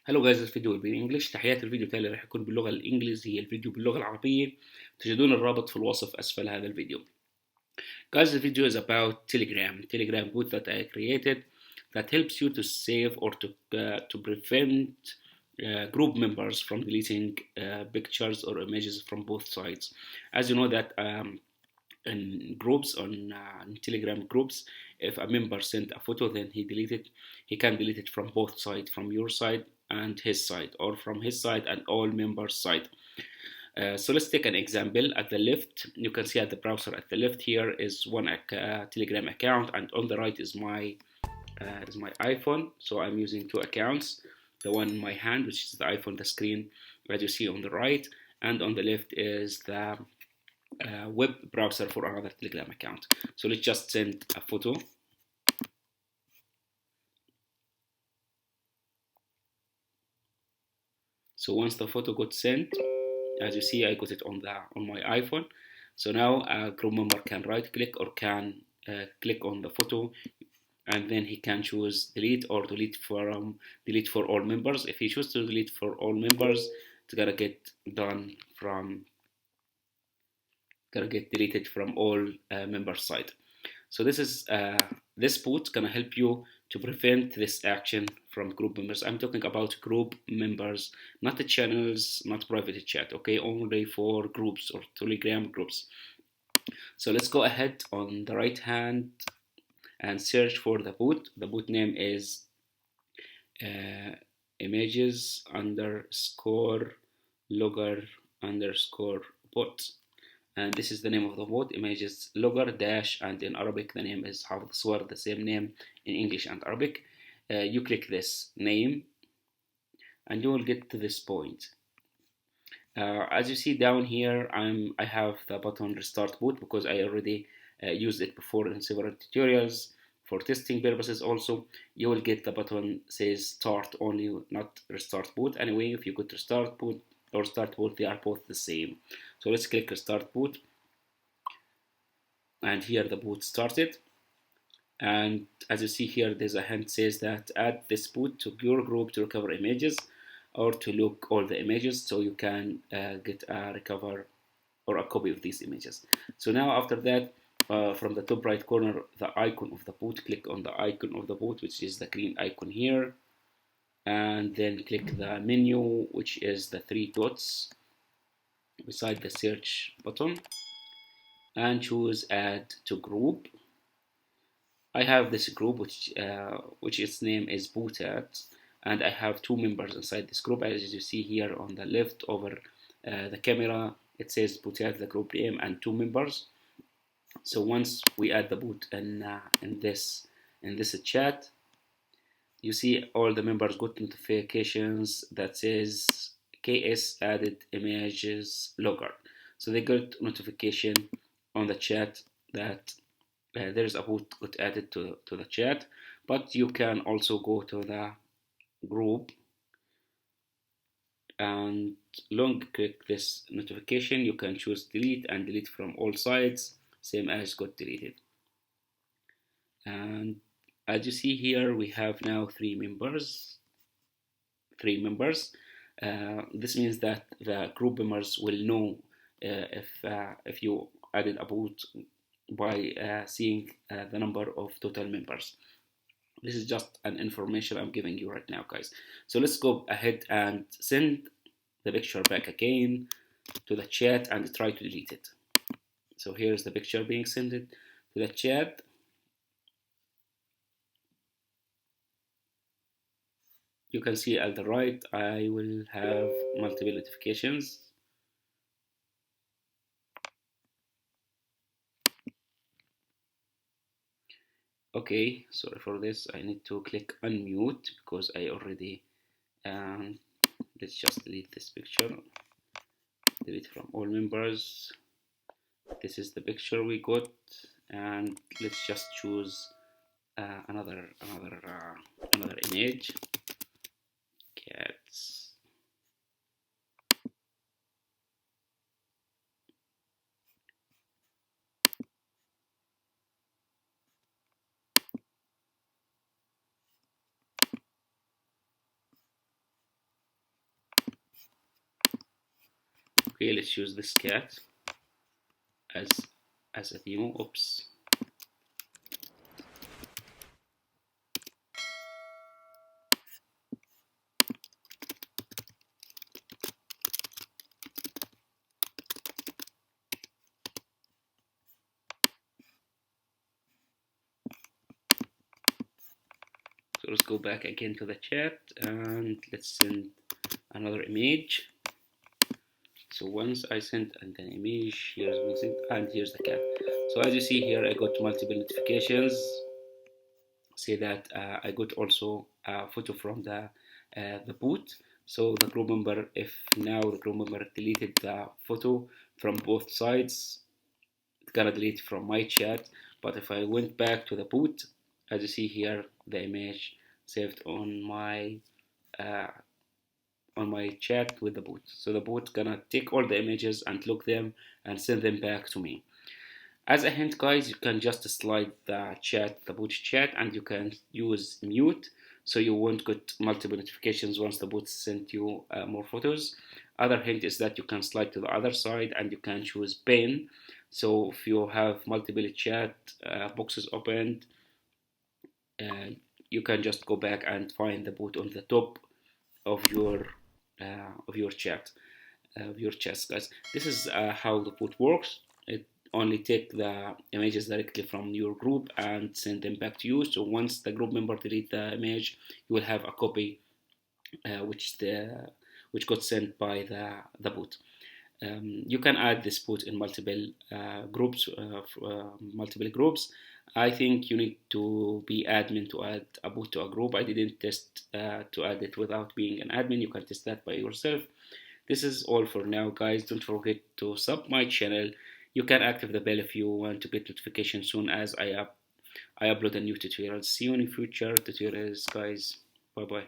هلو جايز، الفيديو بالانجلش. تحياتي. الفيديو تالي راح يكون باللغه الانجليزيه، الفيديو باللغه العربيه. تجدون الرابط في الوصف اسفل هذا الفيديو. Guys, the video is about Telegram bot that I created that helps you to save or to prevent group members from deleting pictures or images from both sides. As you know that in groups on Telegram groups, if a member sent a photo, then he can delete it from both sides, from your side and his side, or from his side and all members side. So let's take an example. At the left, you can see at the browser at the left here is one Telegram account, and on the right is my iPhone. So I'm using two accounts. The one in my hand, which is the iPhone, the screen, as you see on the right, and on the left is the web browser for another Telegram account. So let's just send a photo. So once the photo got sent, as you see, I got it on my iPhone. So now a group member can right click or can click on the photo, and then he can choose delete or delete for all members. If he chooses to delete for all members, it's gonna get deleted from all members side. So this bot gonna help you to prevent this action from group members. I'm talking about group members, not the channels, not private chat, okay? Only for groups or Telegram groups. So let's go ahead on the right hand and search for the bot. The bot name is images underscore logger underscore bot. And this is the name of the bot, images logger dash, and in Arabic the name is Hafid Swar, the same name in English and Arabic. You click this name and you will get to this point. As you see down here, I have the button restart boot because I already used it before in several tutorials for testing purposes. Also, you will get the button says start only, not restart boot. Anyway, if you go to restart boot or start boot, they are both the same. So let's click restart boot, and here the boot started. And as you see here, there's a hint says that add this boot to your group to recover images or to look all the images, so you can get a recover or a copy of these images. So now after that, from the top right corner, the icon of the boot, click on the icon of the boot, which is the green icon here, and then click the menu, which is the three dots beside the search button, and choose add to group. I have this group which its name is Bootat, and I have two members inside this group. As you see here on the left over the camera, it says Bootat, the group name, and two members. So once we add the boot in this chat, you see all the members got notifications that says KS added images logger. So they got notification on the chat that there's a boot got added to the chat. But you can also go to the group and long click this notification. You can choose delete and delete from all sides, same as got deleted. And as you see here, we have now three members. This means that the group members will know if you added a boot by seeing the number of total members. This is just an information I'm giving you right now, guys. So let's go ahead and send the picture back again to the chat and try to delete it. So here's the picture being sent to the chat. You can see at the right, I will have multiple notifications. Okay, sorry for this. I need to click unmute because I already, let's just delete this picture. Delete from all members. This is the picture we got, and let's just choose another image. Cats. Okay, let's use this cat as a demo. Oops. So let's go back again to the chat and let's send another image. So once I sent an image, here's missing, and here's the cat. So as you see here, I got multiple notifications. Say that I got also a photo from the boot. So the group member, if now the group member deleted the photo from both sides, it's gonna delete from my chat. But if I went back to the boot, as you see here, the image saved uh, on my chat with the boot. So the boot gonna take all the images and look them and send them back to me. As a hint, guys, you can just slide the boot chat, and you can use mute, so you won't get multiple notifications once the boot sent you more photos. Other hint is that you can slide to the other side and you can choose pin. So if you have multiple chat boxes opened, uh, you can just go back and find the boot on the top of your chat of your chest, guys. This is how the boot works. It only take the images directly from your group and send them back to you. So once the group member delete the image, you will have a copy which got sent by the boot. You can add this boot in multiple groups. I think you need to be admin to add a boot to a group. I didn't test to add it without being an admin. You can test that by yourself. This is all for now, guys. Don't forget to sub my channel. You can activate the bell if you want to get notifications soon as I upload a new tutorial. See you in future tutorials, guys. Bye bye.